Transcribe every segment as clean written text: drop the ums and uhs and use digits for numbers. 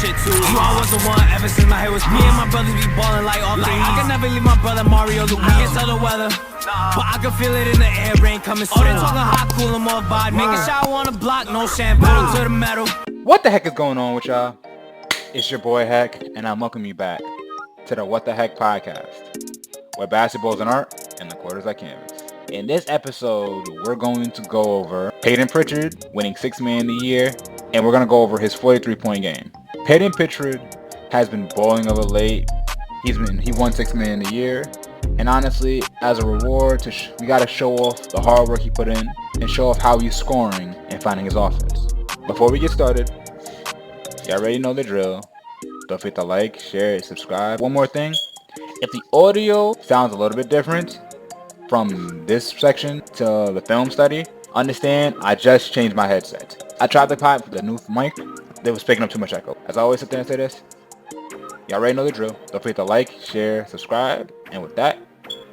shit too. You I was the one ever since my hair was me and my brothers be ballin' like off the I can never leave my brother Mario Luigi. I can't tell the weather, but I can feel it in the air, rain coming soon. Oh, they talking hot, cool, and more vibe. Making shower on the block, no shampoo to the metal. What the heck is going on with y'all? It's your boy Heck, and I welcome you back to the Wat.Da.Hecpodcast, where basketball is an art and the court is like canvas. In this episode, we're going to go over Payton Pritchard winning 6th Man of the Year, and we're going to go over his 43-point game. Payton Pritchard has been balling of late. He won 6th Man of the Year, and honestly, as a reward, we got to show off the hard work he put in and show off how he's scoring and finding his offense. Before we get started, y'all already know the drill. Don't forget to like, share, and subscribe. One more thing, if the audio sounds a little bit different from this section to the film study, understand I just changed my headset. I tried the pipe with the new mic. They was picking up too much echo. As I always sit there and say this, y'all already know the drill. Don't forget to like, share, subscribe, and with that,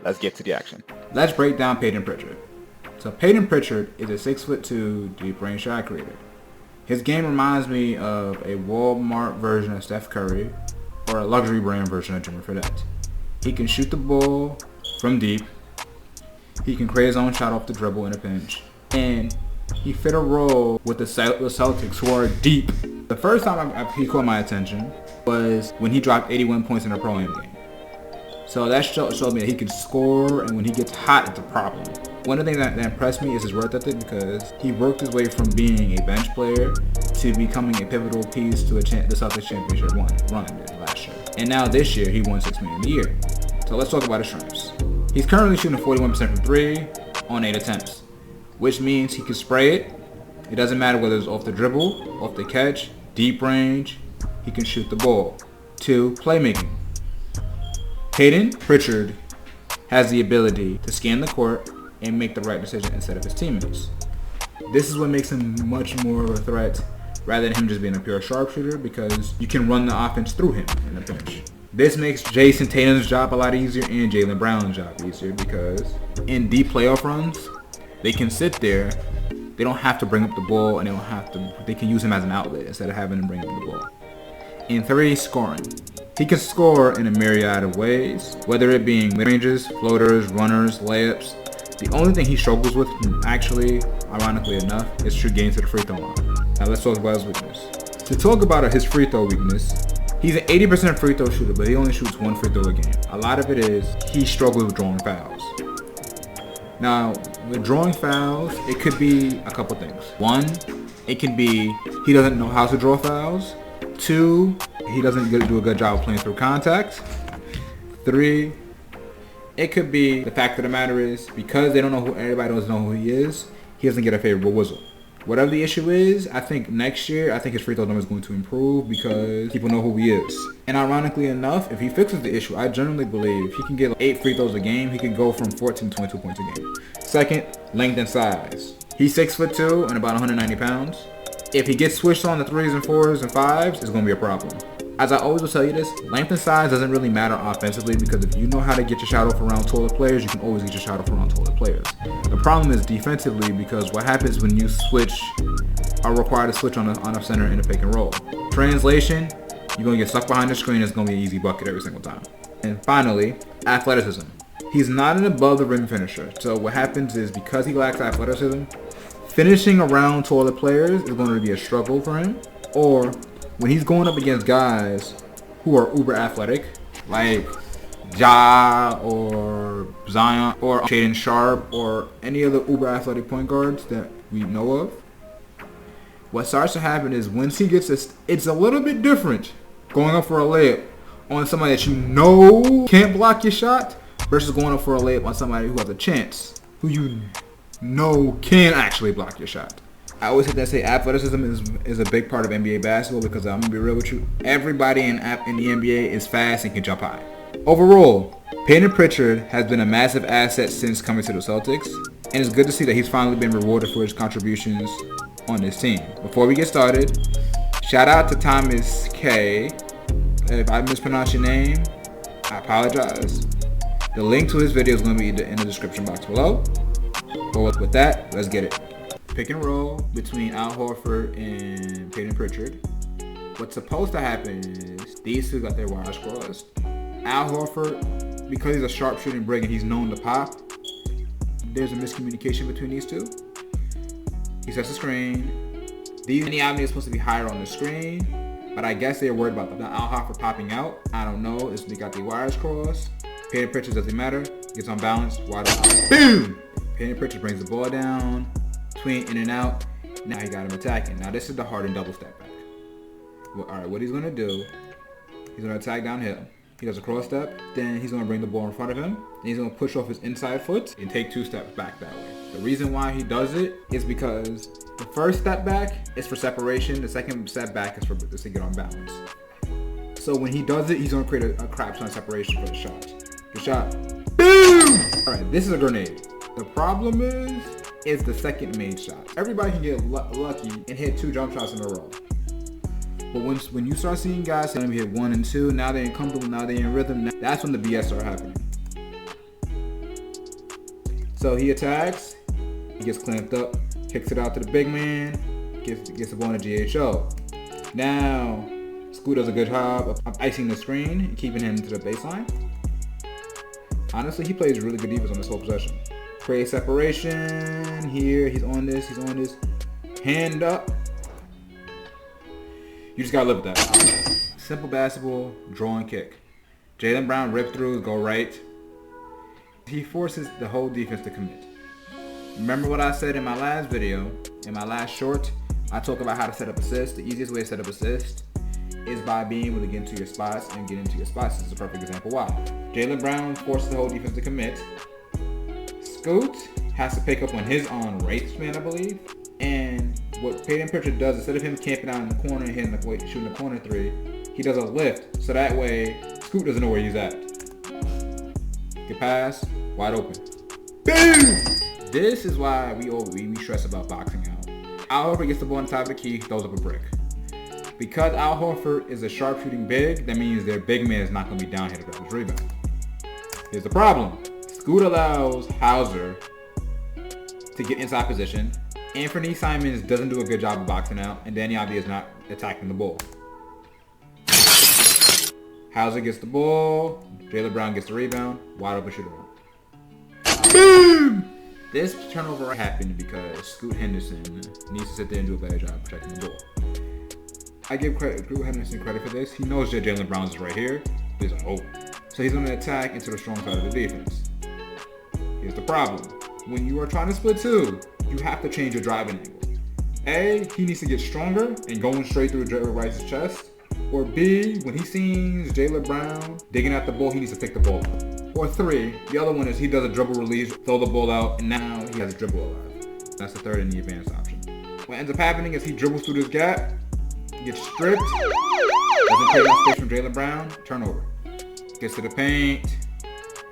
let's get to the action. Let's break down Payton Pritchard. So Payton Pritchard is a 6'2" deep range shot creator. His game reminds me of a Walmart version of Steph Curry or a luxury brand version of Jimmy Fredette. He can shoot the ball from deep. He can create his own shot off the dribble in a pinch. And he fit a role with the Celtics, who are deep. The first time he caught my attention was when he dropped 81 points in a Pro-Am game. So that showed me that he can score, and when he gets hot, it's a problem. One of the things that impressed me is his work ethic, because he worked his way from being a bench player to becoming a pivotal piece to the Celtics championship run last year. And now this year, he won 6th Man of the Year. So let's talk about his strengths. He's currently shooting 41% from 3 on 8 attempts, which means he can spray it. It doesn't matter whether it's off the dribble, off the catch, deep range, he can shoot the ball. 2, playmaking. Payton Pritchard has the ability to scan the court and make the right decision instead of his teammates. This is what makes him much more of a threat rather than him just being a pure sharpshooter, because you can run the offense through him in the pinch. This makes Jason Tatum's job a lot easier and Jaylen Brown's job easier, because in deep playoff runs, they can sit there. They don't have to bring up the ball, and they can use him as an outlet instead of having him bring up the ball. And 3, scoring. He can score in a myriad of ways, whether it being mid-ranges, floaters, runners, layups. The only thing he struggles with, actually, ironically enough, is true getting to the free throw line. Now let's talk about his weakness. To talk about his free throw weakness, he's an 80% free throw shooter, but he only shoots 1 free throw a game. A lot of it is he struggles with drawing fouls. Now, with drawing fouls, it could be a couple things. 1, it could be he doesn't know how to draw fouls. 2, he doesn't do a good job of playing through contact. 3, it could be the fact of the matter is, because everybody doesn't know who he is, he doesn't get a favorable whistle. Whatever the issue is, I think next year, his free throw number is going to improve because people know who he is. And ironically enough, if he fixes the issue, I generally believe if he can get 8 free throws a game, he can go from 14 to 22 points a game. Second, length and size. He's 6'2" and about 190 pounds. If he gets switched on the 3s and 4s and 5s, it's going to be a problem. As I always will tell you this, length and size doesn't really matter offensively, because if you know how to get your shot off around taller players, you can always get your shot off around taller players. The problem is defensively, because what happens when you are required to switch on a center in a pick and roll. Translation, you're going to get stuck behind the screen. It's going to be an easy bucket every single time. And finally, athleticism. He's not an above the rim finisher. So what happens is, because he lacks athleticism, finishing around taller players is going to be a struggle for him. Or when he's going up against guys who are uber athletic, like Ja or Zion or Shaedon Sharpe or any other uber athletic point guards that we know of, what starts to happen is once he gets this, it's a little bit different going up for a layup on somebody that you know can't block your shot versus going up for a layup on somebody who has a chance, who you know can actually block your shot. I always have to say athleticism is a big part of NBA basketball, because I'm going to be real with you, everybody in the NBA is fast and can jump high. Overall, Payton Pritchard has been a massive asset since coming to the Celtics, and it's good to see that he's finally been rewarded for his contributions on this team. Before we get started, shout out to Thomas K. If I mispronounce your name, I apologize. The link to his video is going to be in the description box below. But with that, let's get it. Pick and roll between Al Horford and Payton Pritchard. what's supposed to happen is these two got their wires crossed. Al Horford, because he's a sharpshooting brig and he's known to pop, there's a miscommunication between these two. He sets the screen. Any avenue is supposed to be higher on the screen, but I guess they're worried about the Al Horford popping out. I don't know. They got the wires crossed. Payton Pritchard doesn't matter. Gets unbalanced. Wide open. Boom! Payton Pritchard brings the ball down. Tween in and out. Now he got him attacking. Now this is the Harden double step back. Well, all right, what he's gonna do? He's gonna attack downhill. He does a cross step. Then he's gonna bring the ball in front of him. And he's gonna push off his inside foot and take 2 steps back that way. The reason why he does it is because the first step back is for separation. The second step back is to get on balance. So when he does it, he's gonna create a crap ton of separation for the shot. Good shot. Boom! All right, this is a grenade. The problem is the second made shot. Everybody can get lucky and hit 2 jump shots in a row. But when you start seeing guys saying hit 1 and 2, now they're comfortable, now they're in rhythm, that's when the BS start happening. So he attacks, he gets clamped up, kicks it out to the big man, gets the ball in the GHO. Now, Scoot does a good job of icing the screen and keeping him to the baseline. Honestly, he plays really good defense on this whole possession. Create separation here, he's on this, hand up. You just gotta live with that. Simple basketball, draw and kick. Jaylen Brown rip throughs, go right. He forces the whole defense to commit. Remember what I said in my last video, in my last short? I talk about how to set up assists. The easiest way to set up assists is by being able to get into your spots, and get into your spots. This is a perfect example why. Jaylen Brown forces the whole defense to commit. Scoot has to pick up on his own right man, I believe. And what Payton Pritchard does, instead of him camping out in the corner and shooting the corner 3, he does a lift. So that way, Scoot doesn't know where he's at. Good pass, wide open. Boom! This is why we stress about boxing out. Al Horford gets the ball on top of the key, throws up a brick. Because Al Horford is a sharpshooting big, that means their big man is not going to be down here to grab his rebound. Here's the problem. Scoot allows Hauser to get inside position. Anthony Simons doesn't do a good job of boxing out, and Danny Avdija is not attacking the ball. Hauser gets the ball, Jaylen Brown gets the rebound, wide open shooter. Boom! This turnover happened because Scoot Henderson needs to sit there and do a better job protecting the ball. I give Scoot Henderson credit for this. He knows that Jaylen Brown is right here. He's like, oh. So he's going to attack into the strong side of the defense. Here's the problem. When you are trying to split 2, you have to change your driving angle. A, he needs to get stronger and going straight through Jerry Rice's chest. Or B, when he sees Jaylen Brown digging at the ball, he needs to pick the ball up. Or 3, the other one is he does a dribble release, throw the ball out, and now he has a dribble alive. That's the third and the advanced option. What ends up happening is he dribbles through this gap, gets stripped, doesn't take enough space from Jaylen Brown, turnover. Gets to the paint,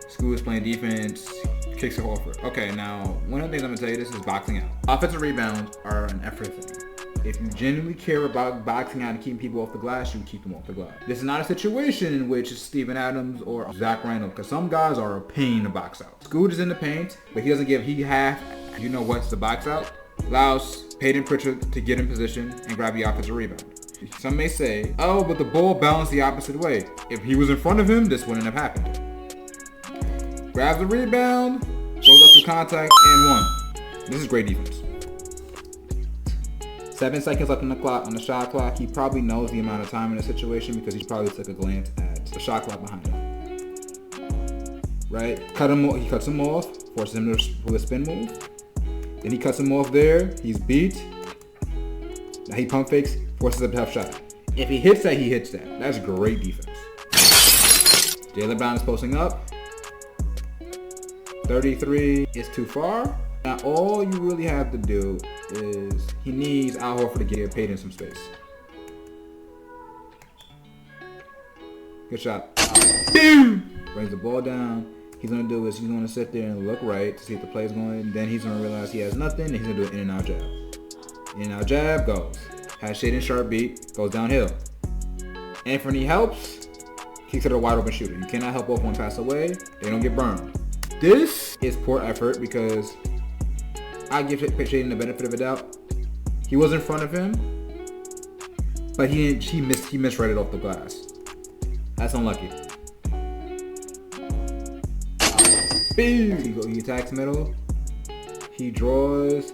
Scoot is playing defense, kicks it Horford. Okay, now, one of the things I'm going to tell you, this is boxing out. Offensive rebounds are an effort thing. If you genuinely care about boxing out and keeping people off the glass, you keep them off the glass. This is not a situation in which it's Steven Adams or Zach Randolph, because some guys are a pain to box out. Scoot is in the paint, but he doesn't give, you know what's the box out? Allows Payton Pritchard to get in position and grab the offensive rebound. Some may say, oh, but the ball bounced the opposite way. If he was in front of him, this wouldn't have happened. Grabs the rebound, goes up to contact, and 1. This is great defense. 7 seconds left on the shot clock. He probably knows the amount of time in the situation because he probably took a glance at the shot clock behind him. Right? He cuts him off, forces him to do a spin move. Then he cuts him off there. He's beat. Now he pump fakes, forces a tough shot. If he hits that, he hits that. That's great defense. Jaylen Brown is posting up. 33 is too far. Now all you really have to do is he needs Al Horford to get Payton some space. Good shot. Boom! Brings the ball down. He's going to do is he's going to sit there and look right to see if the play's going. Then he's going to realize he has nothing, and he's going to do an in and out jab. In and out jab goes. Has Shaedon Sharpe beat, goes downhill. Anthony helps, kicks it a wide open shooter. You cannot help both one pass away. They don't get burned. This is poor effort because I give Shaedon the benefit of a doubt. He was in front of him. But he misread it off the glass. That's unlucky. Boom! He attacks middle. He draws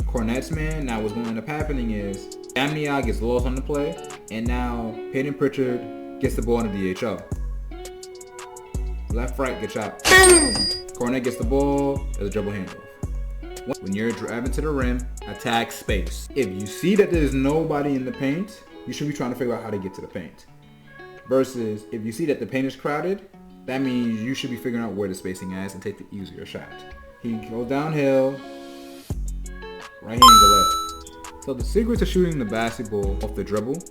Cornet's man. Now what's going to end up happening is Amnia gets lost on the play, and now Payton Pritchard gets the ball in the DHO. Left, right, good shot. Boom! Cornet gets the ball. There's a dribble handoff. When you're driving to the rim, attack space. If you see that there's nobody in the paint, you should be trying to figure out how to get to the paint. Versus, if you see that the paint is crowded, that means you should be figuring out where the spacing is and take the easier shot. He goes downhill, right hand go left. So the secret to shooting the basketball off the dribble,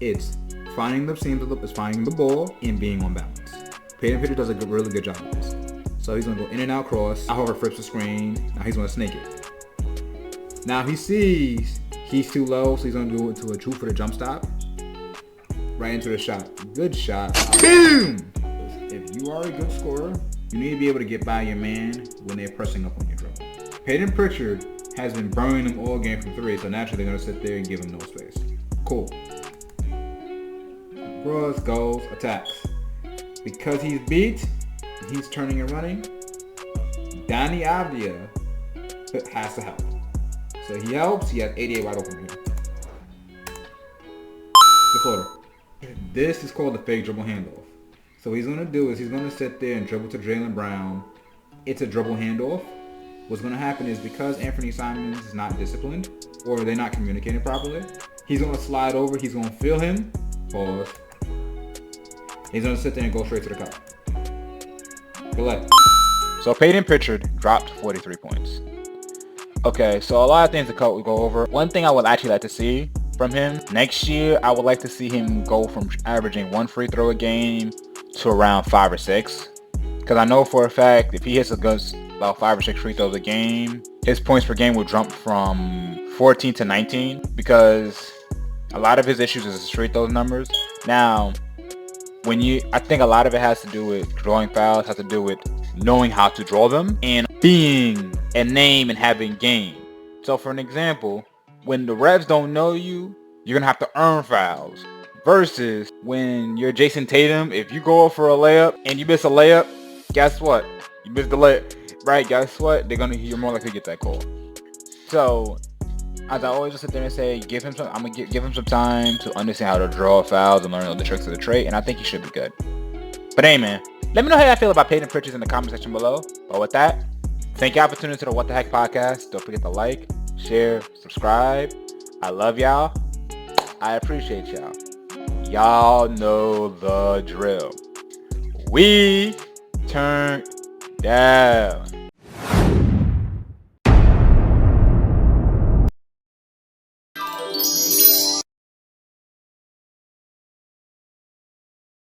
it's finding the seams of it's finding the ball and being on balance. Payton Pritchard does a really good job of this. So he's gonna go in and out cross. However, flips the screen. Now he's gonna snake it. Now he sees he's too low, so he's gonna go into a true for the jump stop. Right into the shot. Good shot. Boom! If you are a good scorer, you need to be able to get by your man when they're pressing up on your dribble. Payton Pritchard has been burning them all game from three, so naturally they're gonna sit there and give him no space. Cool. Cross, goes, attacks. Because he's beat, he's turning and running. Donnie Avdia has to help. So he helps. He has 88 wide open here. The floater. This is called the fake dribble handoff. So what he's going to do is he's going to sit there and dribble to Jaylen Brown. It's a dribble handoff. What's going to happen is because Anthony Simons is not disciplined or they're not communicating properly, he's going to slide over. He's going to feel him. Pause. He's going to sit there and go straight to the cup. Good luck. So Payton Pritchard dropped 43 points. Okay, so a lot of things to go over. One thing I would actually like to see from him next year, I would like to see him go from averaging 1 free throw a game to around 5 or 6. Because I know for a fact if he hits about 5 or 6 free throws a game, his points per game will jump from 14 to 19. Because a lot of his issues is his free throw numbers. Now, I think a lot of it has to do with drawing fouls, has to do with knowing how to draw them, and being a name and having game. So for an example, when the refs don't know you, you're going to have to earn fouls. Versus when you're Jason Tatum, if you go for a layup and you miss a layup, guess what? You missed the layup, right? Guess what? You're more likely to get that call. So as I always just sit there and say, give him some time to understand how to draw fouls and learn all the tricks of the trade, and I think he should be good. But hey, man, let me know how y'all feel about Payton Pritchard in the comment section below. But with that, thank y'all for tuning into the What the Heck podcast. Don't forget to like, share, subscribe. I love y'all. I appreciate y'all. Y'all know the drill. We turn down.